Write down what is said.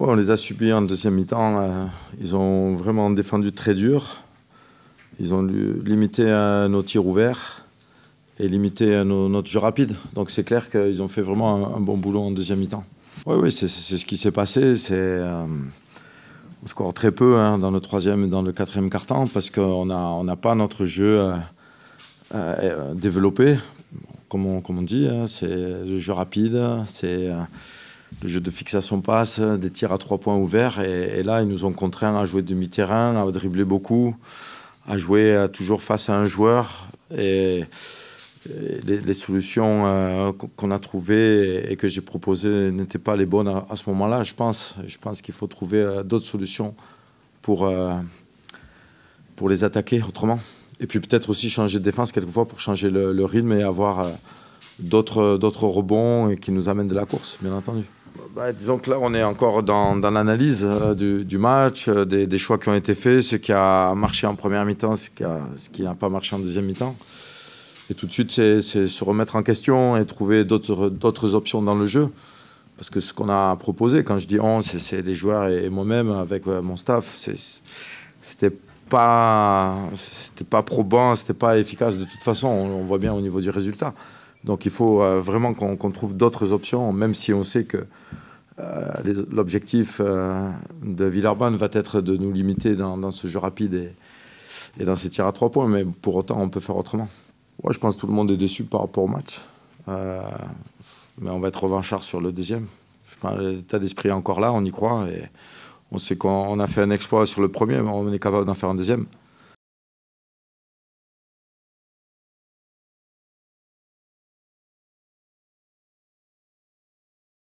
Ouais, on les a subis en deuxième mi-temps. Ils ont vraiment défendu très dur. Ils ont limité nos tirs ouverts et limité notre jeu rapide. Donc c'est clair qu'ils ont fait vraiment un bon boulot en deuxième mi-temps. Oui, oui, c'est ce qui s'est passé. On score très peu dans le troisième et dans le quatrième quart-temps parce qu'on n'a pas notre jeu développé. Comme on dit, c'est le jeu rapide, c'est le jeu de fixation passe, des tirs à 3 points ouverts. Et là, ils nous ont contraints à jouer demi-terrain, à dribbler beaucoup, à jouer toujours face à un joueur. Et les solutions qu'on a trouvées et que j'ai proposées n'étaient pas les bonnes à ce moment-là, je pense. Je pense qu'il faut trouver d'autres solutions pour les attaquer autrement. Et puis peut-être aussi changer de défense quelquefois pour changer le rythme et avoir d'autres rebonds et qui nous amènent de la course, bien entendu. Disons que là, on est encore dans l'analyse du match, des choix qui ont été faits, ce qui a marché en première mi-temps, ce qui n'a pas marché en deuxième mi-temps. Et tout de suite, c'est se remettre en question et trouver d'autres options dans le jeu. Parce que ce qu'on a proposé, quand je dis on, c'est les joueurs et moi-même avec mon staff, c'était pas probant, c'était pas efficace de toute façon. On voit bien au niveau du résultat. Donc il faut vraiment qu'on trouve d'autres options, même si on sait que l'objectif de Villeurbanne va être de nous limiter dans ce jeu rapide et dans ces tirs à 3 points. Mais pour autant, on peut faire autrement. Ouais, je pense que tout le monde est déçu par rapport au match. Mais on va être revanchard sur le deuxième. L'état d'esprit est encore là, on y croit. Et on sait qu'on a fait un exploit sur le premier, mais on est capable d'en faire un deuxième.